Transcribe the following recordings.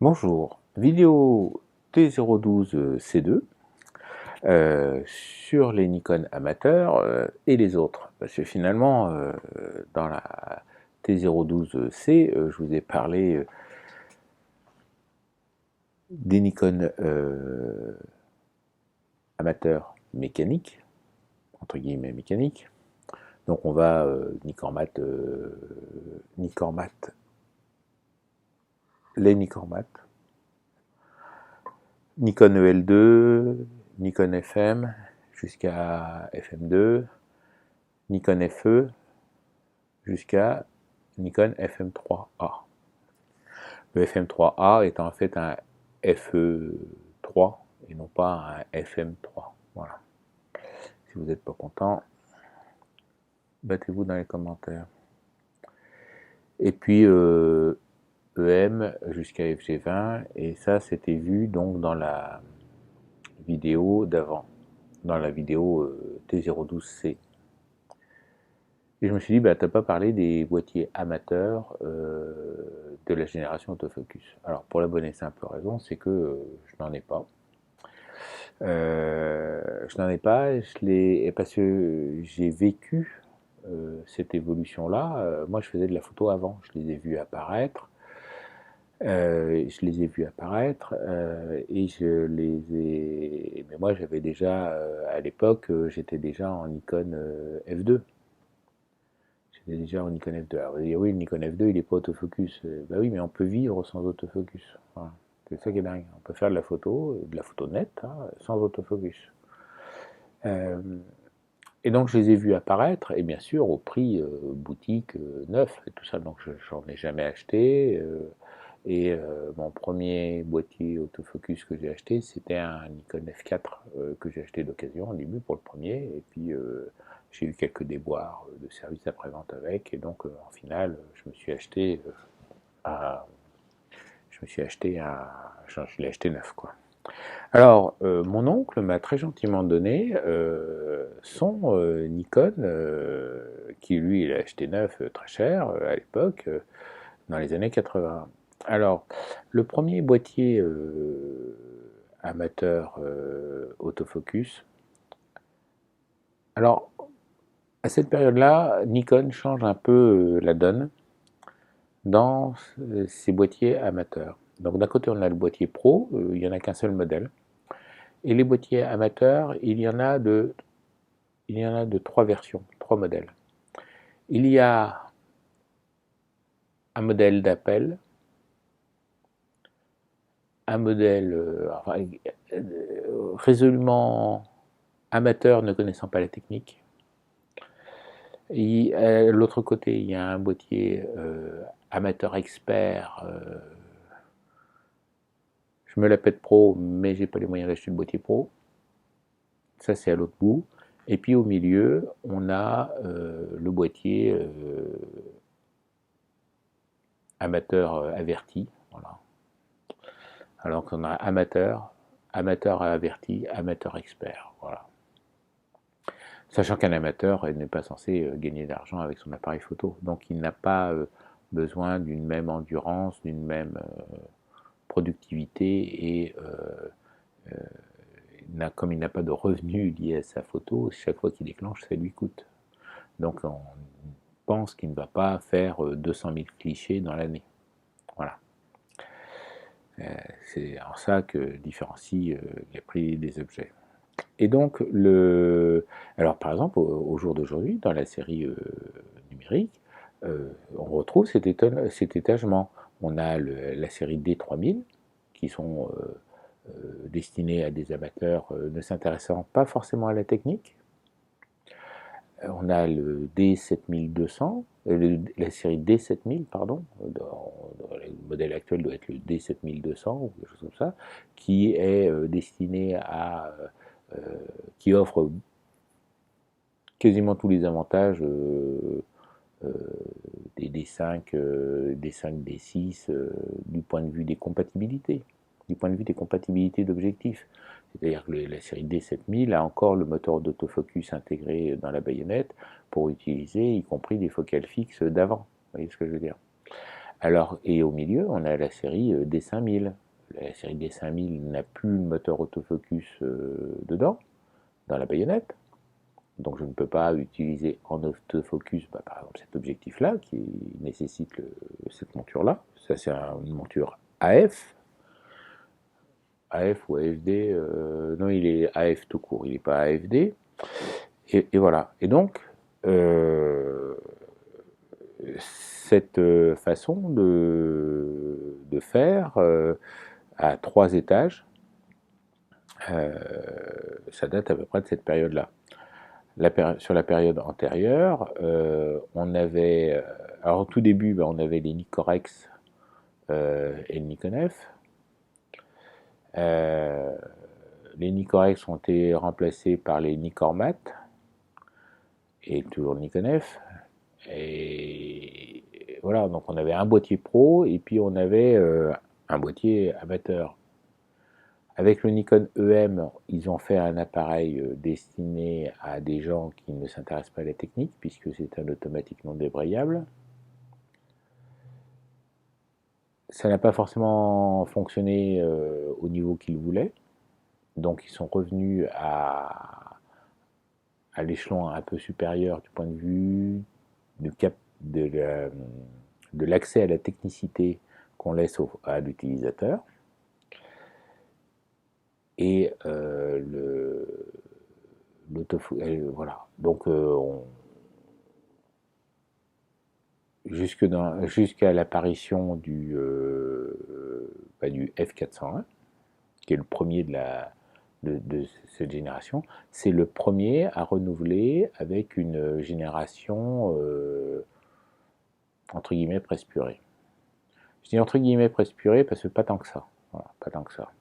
Bonjour, vidéo T012C2 sur les Nikon amateurs et les autres. Parce que finalement, dans la T012C, je vous ai parlé des Nikon amateurs mécaniques, entre guillemets mécaniques. Donc on va Nikormat, les Nikormat, Nikon EL2, Nikon FM jusqu'à FM2, Nikon FE jusqu'à Nikon FM3A. Le FM3A étant en fait un FE3 et non pas un FM3. Voilà. Si vous n'êtes pas content, battez-vous dans les commentaires. Et puis EM jusqu'à FG20, et ça c'était vu donc dans la vidéo d'avant, dans la vidéo T012C. Et je me suis dit, bah, t'as pas parlé des boîtiers amateurs de la génération autofocus. Alors pour la bonne et simple raison, c'est que je n'en ai pas. Je n'en ai pas, parce que j'ai vécu cette évolution-là. Moi, je faisais de la photo avant, je les ai vus apparaître. Et je les ai. Mais moi, j'avais déjà, à l'époque, j'étais déjà en Nikon F2. J'étais déjà en Nikon F2. Alors, vous allez dire, oui, le Nikon F2, il n'est pas autofocus. Bah oui, mais on peut vivre sans autofocus. Voilà. C'est ça qui est dingue. On peut faire de la photo nette, hein, sans autofocus. Et donc, je les ai vus apparaître, et bien sûr, au prix boutique neuf, et tout ça. Donc, j'en ai jamais acheté. Mon premier boîtier autofocus que j'ai acheté, c'était un Nikon F4 que j'ai acheté d'occasion au début pour le premier. Et puis, j'ai eu quelques déboires de service après-vente avec. Et donc, en finale, je l'ai acheté neuf, quoi. Alors, mon oncle m'a très gentiment donné son Nikon, qui lui, il a acheté neuf très cher à l'époque, dans les années 80. Alors, le premier boîtier amateur autofocus, alors, à cette période-là, Nikon change un peu la donne dans ses boîtiers amateurs. Donc d'un côté, on a le boîtier pro, il n'y en a qu'un seul modèle. Et les boîtiers amateurs, il y en a de trois versions, trois modèles. Il y a un modèle d'appel, un modèle résolument amateur ne connaissant pas la technique. Et de l'autre côté, il y a un boîtier amateur expert. Je me la pète pro, mais j'ai pas les moyens d'acheter le boîtier pro. Ça, c'est à l'autre bout. Et puis au milieu, on a le boîtier amateur averti. Voilà. Alors qu'on a amateur, amateur averti, amateur expert. Voilà. Sachant qu'un amateur n'est pas censé gagner d'argent avec son appareil photo. Donc il n'a pas besoin d'une même endurance, d'une même productivité et comme il n'a pas de revenus liés à sa photo, chaque fois qu'il déclenche, ça lui coûte. Donc on pense qu'il ne va pas faire 200 000 clichés dans l'année. Voilà. C'est en ça que différencie les prix des objets. Et donc, alors par exemple, au jour d'aujourd'hui, dans la série numérique, on retrouve cet étagement. On a la série D3000, qui sont destinés à des amateurs ne s'intéressant pas forcément à la technique. On a le D7200, la série D7000, pardon, le modèle actuel doit être le D7200 ou quelque chose comme ça, qui est destiné à qui offre quasiment tous les avantages des D5, D5, D6 du point de vue des compatibilités, d'objectifs. C'est-à-dire que la série D7000 a encore le moteur d'autofocus intégré dans la baïonnette pour utiliser, y compris des focales fixes d'avant. Vous voyez ce que je veux dire? Alors, et au milieu, on a la série D5000. La série D5000 n'a plus le moteur autofocus dedans, dans la baïonnette. Donc je ne peux pas utiliser en autofocus, par exemple, cet objectif-là, qui nécessite cette monture-là. Ça, c'est une monture AF. AF ou AFD, non, il est AF tout court, il n'est pas AFD. Et voilà. Et donc, cette façon de faire à 3 étages, ça date à peu près de cette période-là. Sur la période antérieure, on avait, alors au tout début, on avait les Nicorex et le Nikon F. Les Nicorex ont été remplacés par les Nikormat et toujours Nikon F. Et voilà, donc on avait un boîtier pro et puis on avait un boîtier amateur. Avec le Nikon EM, ils ont fait un appareil destiné à des gens qui ne s'intéressent pas à la technique, puisque c'est un automatique non débrayable. Ça n'a pas forcément fonctionné au niveau qu'ils voulaient, donc ils sont revenus à l'échelon un peu supérieur du point de vue de l'accès à la technicité qu'on laisse à l'utilisateur. Et voilà. Donc jusqu'à l'apparition du F401, qui est le premier de cette génération, c'est le premier à renouveler avec une génération entre guillemets presse purée. Je dis entre guillemets presse purée parce que pas tant que ça. Voilà, pas tant que ça.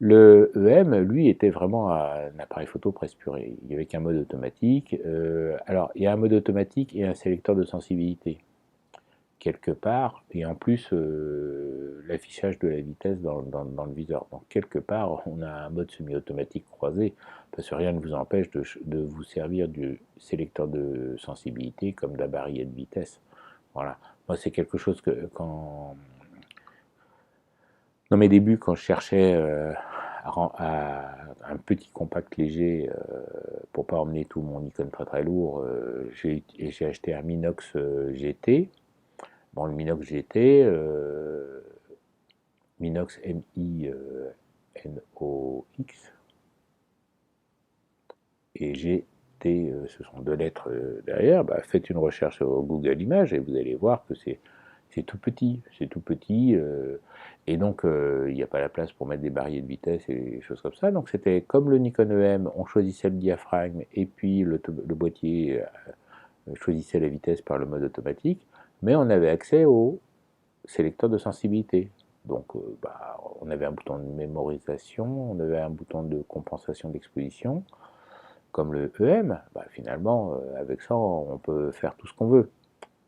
Le EM, lui, était vraiment un appareil photo presse purée. Il n'y avait qu'un mode automatique. Alors, il y a un mode automatique et un sélecteur de sensibilité, quelque part, et en plus, l'affichage de la vitesse dans le viseur. Donc, quelque part, on a un mode semi-automatique croisé, parce que rien ne vous empêche de vous servir du sélecteur de sensibilité comme d'un barillet de vitesse. Voilà. Moi, c'est quelque chose que, dans mes débuts, quand je cherchais un petit compact léger pour pas emmener tout mon Nikon très très lourd, j'ai acheté un Minox GT. Bon, le Minox GT, Minox M-I-N-O-X et GT, ce sont 2 lettres derrière. Faites une recherche sur Google Images et vous allez voir que c'est tout petit, et donc il n'y a pas la place pour mettre des barrières de vitesse et des choses comme ça. Donc c'était comme le Nikon EM, on choisissait le diaphragme et puis le boîtier choisissait la vitesse par le mode automatique, mais on avait accès au sélecteur de sensibilité. Donc on avait un bouton de mémorisation, on avait un bouton de compensation d'exposition, comme le EM. Finalement, avec ça, on peut faire tout ce qu'on veut.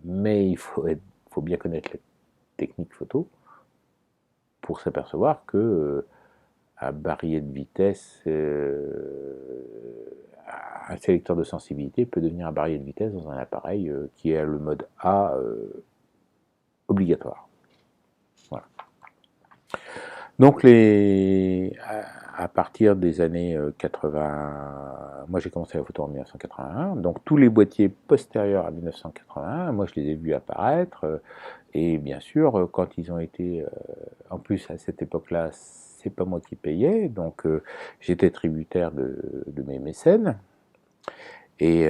Mais il faut bien connaître la technique photo pour s'apercevoir que à barillet de vitesse, un sélecteur de sensibilité peut devenir un barillet de vitesse dans un appareil qui a le mode A obligatoire. Voilà. Donc à partir des années 80, moi j'ai commencé la photo en 1981, donc tous les boîtiers postérieurs à 1981, moi je les ai vus apparaître, et bien sûr quand ils ont été, en plus à cette époque-là, c'est pas moi qui payais, donc j'étais tributaire de mes mécènes, et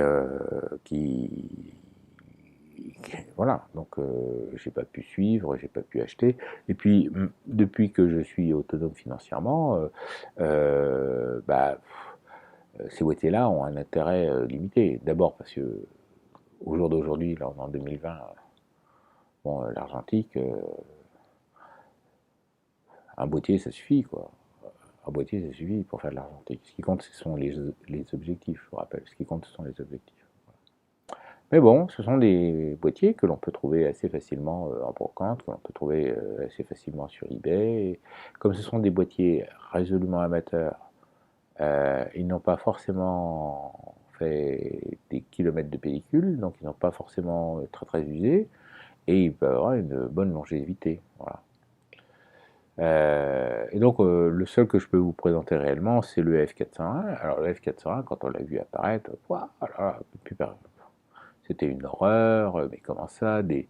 voilà, donc j'ai pas pu suivre, j'ai pas pu acheter. Et puis depuis que je suis autonome financièrement, ces boîtiers-là ont un intérêt limité. D'abord parce que au jour d'aujourd'hui, là on est en 2020, bon, l'argentique, un boîtier ça suffit quoi. Un boîtier ça suffit pour faire de l'argentique. Ce qui compte ce sont les objectifs, je vous rappelle. Ce qui compte ce sont les objectifs. Mais bon, ce sont des boîtiers que l'on peut trouver assez facilement en brocante, que l'on peut trouver assez facilement sur eBay. Comme ce sont des boîtiers résolument amateurs, ils n'ont pas forcément fait des kilomètres de pellicule, donc ils n'ont pas forcément très très usé. et il peut avoir une bonne longévité. Voilà. Et donc, le seul que je peux vous présenter réellement, c'est le F401. Alors, le F401, quand on l'a vu apparaître, voilà, c'était une horreur, mais comment ça, des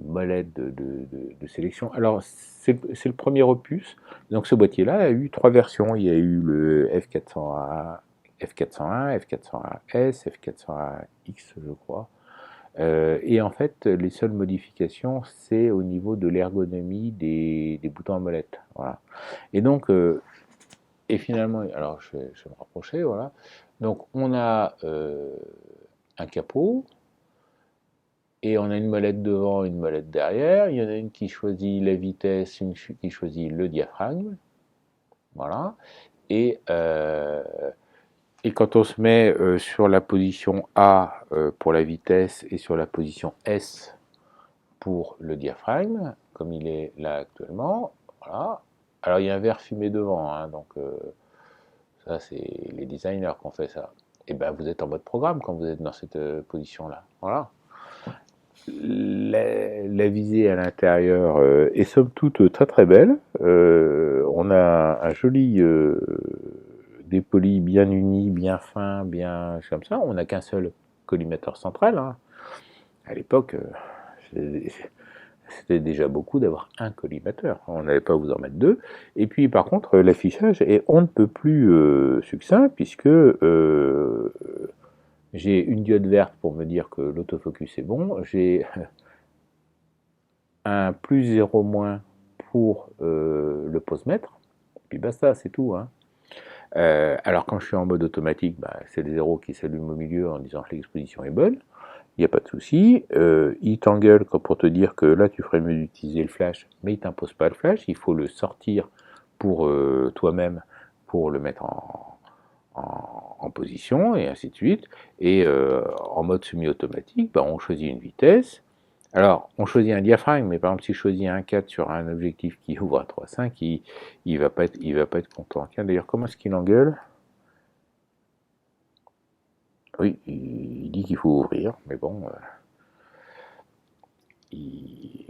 molettes de sélection. Alors, c'est le premier opus. Donc, ce boîtier-là a eu 3 versions. Il y a eu le F401, F401, F401S, F401X, je crois. Et en fait, les seules modifications, c'est au niveau de l'ergonomie des boutons à molette. Voilà. Et donc, et finalement, alors je vais me rapprocher, voilà. Donc, on a un capot, et on a une molette devant, une molette derrière. Il y en a une qui choisit la vitesse, une qui choisit le diaphragme. Voilà. Et, euh, et quand on se met sur la position A pour la vitesse et sur la position S pour le diaphragme, comme il est là actuellement, voilà. Alors il y a un verre fumé devant, hein, donc ça c'est les designers qui ont fait ça. Et ben vous êtes en mode programme quand vous êtes dans cette position-là. Voilà. La visée à l'intérieur est somme toute très très belle. On a un joli dépoli bien uni, bien fin, bien comme ça. On n'a qu'un seul collimateur central, hein. À l'époque, c'était déjà beaucoup d'avoir un collimateur. On n'allait pas vous en mettre deux. Et puis par contre, l'affichage est on ne peut plus succinct puisque j'ai une diode verte pour me dire que l'autofocus est bon. J'ai un plus 0 moins pour le posemètre, et puis basta, c'est tout, hein. Alors quand je suis en mode automatique, bah, c'est le 0 qui s'allume au milieu en disant que l'exposition est bonne, il n'y a pas de souci. Il t'engueule pour te dire que là tu ferais mieux d'utiliser le flash, mais il t'impose pas le flash, il faut le sortir pour toi-même pour le mettre en position et ainsi de suite. Et en mode semi-automatique, bah, on choisit une vitesse. Alors, on choisit un diaphragme, mais par exemple, si je choisis un 4 sur un objectif qui ouvre à 3,5, il va pas être content. Tiens, d'ailleurs, comment est-ce qu'il engueule? Oui, il dit qu'il faut ouvrir, mais bon, je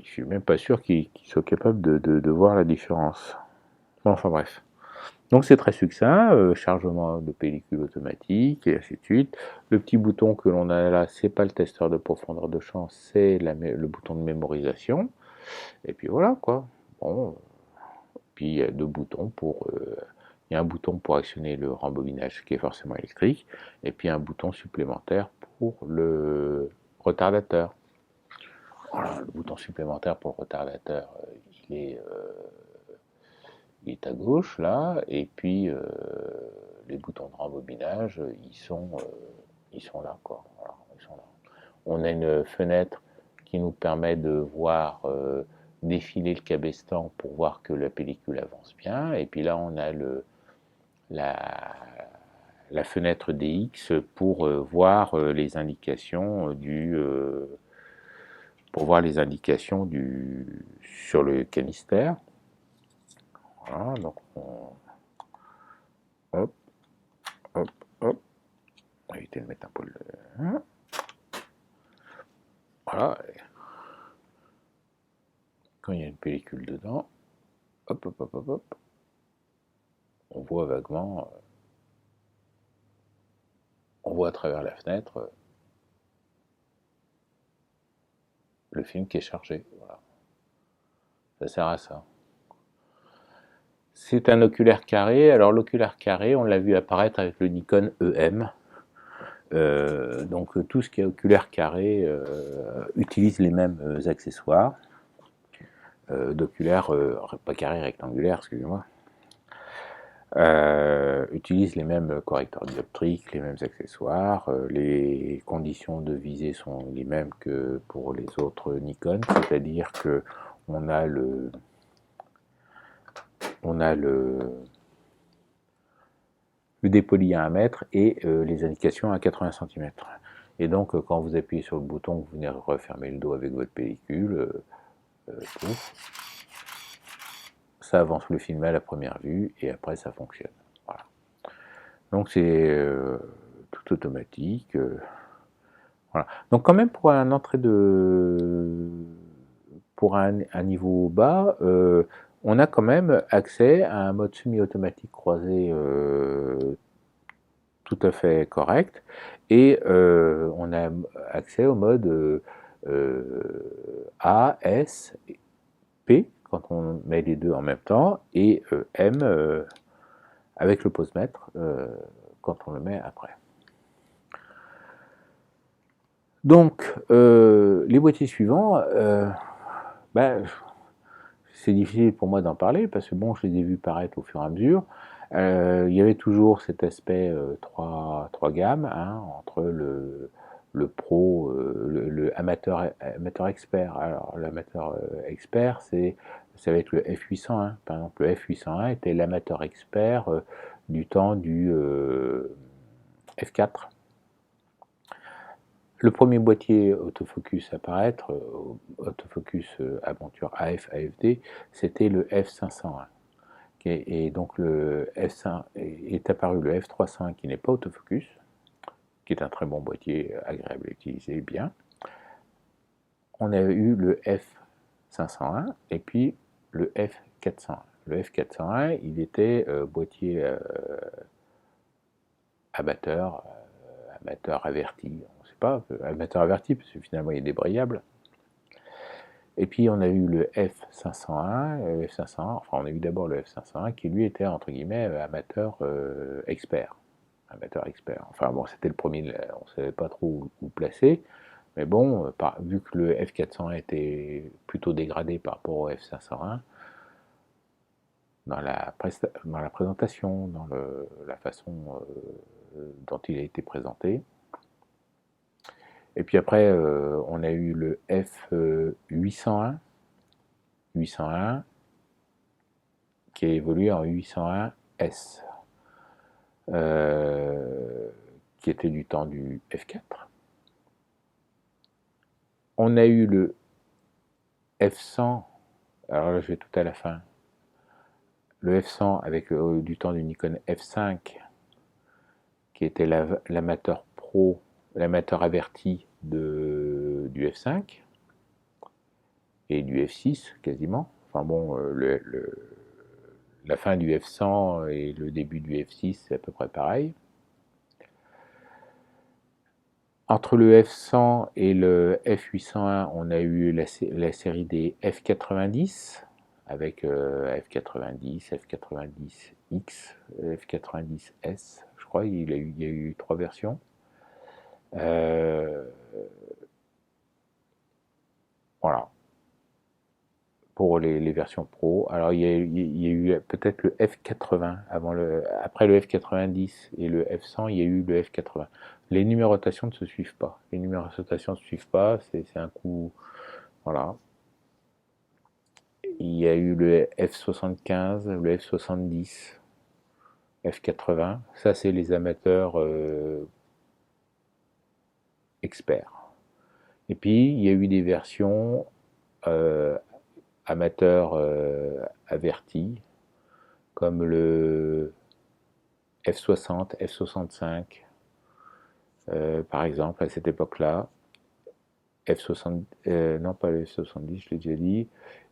suis même pas sûr qu'il soit capable de voir la différence. Bon, enfin bref. Donc c'est très succinct, chargement de pellicule automatique, et ainsi de suite. Le petit bouton que l'on a là, c'est pas le testeur de profondeur de champ, c'est le bouton de mémorisation. Et puis voilà, quoi. Bon, puis il y a deux boutons pour... il y a un bouton pour actionner le rembobinage qui est forcément électrique, et puis un bouton supplémentaire pour le retardateur. Voilà, le bouton supplémentaire pour le retardateur, il est, il est à gauche là, et puis les boutons de rembobinage, ils sont là, quoi. Voilà, ils sont là. On a une fenêtre qui nous permet de voir défiler le cabestan pour voir que la pellicule avance bien. Et puis là, on a la, la fenêtre DX pour voir les indications sur le canister. Voilà, donc hop, hop, hop. On va éviter de mettre un peu le... Voilà. Quand il y a une pellicule dedans, hop, hop, hop, hop, hop, on voit vaguement, on voit à travers la fenêtre le film qui est chargé. Voilà. Ça sert à ça. C'est un oculaire carré. Alors l'oculaire carré, on l'a vu apparaître avec le Nikon EM. Donc tout ce qui est oculaire carré utilise les mêmes accessoires d'oculaire, pas carré, rectangulaire, excusez-moi. Utilise les mêmes correcteurs dioptriques, les mêmes accessoires, les conditions de visée sont les mêmes que pour les autres Nikon, c'est-à-dire que on a le dépoli à 1 mètre et les indications à 80 cm. Et donc quand vous appuyez sur le bouton, vous venez refermer le dos avec votre pellicule, ça avance le film à la première vue et après ça fonctionne. Voilà. Donc c'est tout automatique. Voilà. Donc quand même pour un entrée de pour un niveau bas, on a quand même accès à un mode semi-automatique croisé tout à fait correct, et on a accès au mode A, S, P, quand on met les deux en même temps, et M avec le posemètre quand on le met après. Donc, les boîtiers suivants, ben, c'est difficile pour moi d'en parler parce que bon, je les ai vus paraître au fur et à mesure. Il y avait toujours cet aspect trois gammes hein, entre le pro, le amateur expert. Alors l'amateur expert, ça va être le F801. Par exemple, le F801 était l'amateur expert du temps du F4. Le premier boîtier autofocus à apparaître, autofocus aventure AF AFD, c'était le F501. Et donc le F5 est apparu le F301 qui n'est pas autofocus, qui est un très bon boîtier agréable à utiliser bien. On a eu le F501 et puis le F401. Le F401, il était boîtier abatteur, amateur averti, on ne sait pas, amateur averti parce que finalement il est débrayable. Et puis on a eu le F501, enfin on a eu d'abord le F501 qui lui était entre guillemets amateur expert. Amateur expert. Enfin bon, c'était le premier, on ne savait pas trop où placer, mais bon, vu que le F401 était plutôt dégradé par rapport au F501, dans la présentation, dans la façon dont il a été présenté. Et puis après, on a eu le F801, qui a évolué en 801S, qui était du temps du F4. On a eu le F100, alors là je vais tout à la fin, le F100 avec du temps du Nikon F5, qui était l'amateur pro, l'amateur averti du F5 et du F6 quasiment. Enfin bon, la fin du F100 et le début du F6, c'est à peu près pareil. Entre le F100 et le F801, on a eu la série des F90, avec F90, F90X, F90S, je crois, il y a eu 3 versions. Voilà. Pour les versions pro. Alors il y a eu peut-être le F80 après le F90 et le F100, il y a eu le F80. Les numérotations ne se suivent pas. Les numérotations ne se suivent pas, c'est un coup. Voilà. Il y a eu le F75, le F70, F80. Ça, c'est les amateurs experts. Et puis, il y a eu des versions amateurs avertis, comme le F60, F65, par exemple, à cette époque-là. F60, non pas le F70, je l'ai déjà dit.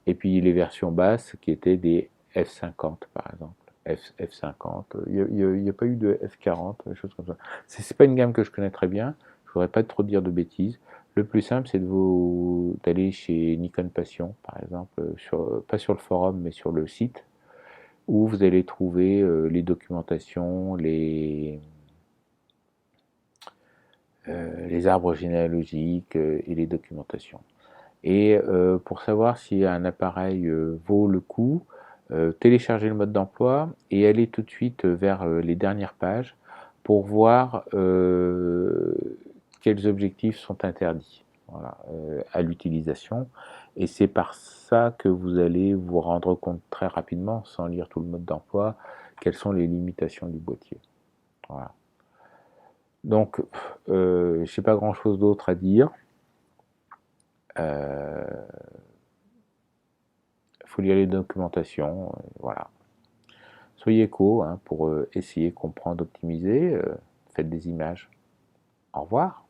Et puis les versions basses qui étaient des F50, par exemple. F50, il n'y a pas eu de F40, des choses comme ça. C'est pas une gamme que je connais très bien, je ne voudrais pas trop dire de bêtises. Le plus simple, c'est d'aller chez Nikon Passion, par exemple, pas sur le forum, mais sur le site, où vous allez trouver les documentations, les arbres généalogiques et les documentations. Et pour savoir si un appareil vaut le coup, téléchargez le mode d'emploi et allez tout de suite vers les dernières pages pour voir quels objectifs sont interdits voilà, à l'utilisation. Et c'est par ça que vous allez vous rendre compte très rapidement, sans lire tout le mode d'emploi, quelles sont les limitations du boîtier. Voilà. Donc, je n'ai pas grand-chose d'autre à dire. Faut lire les documentations, voilà. Soyez éco hein, pour essayer, comprendre, optimiser. Faites des images. Au revoir.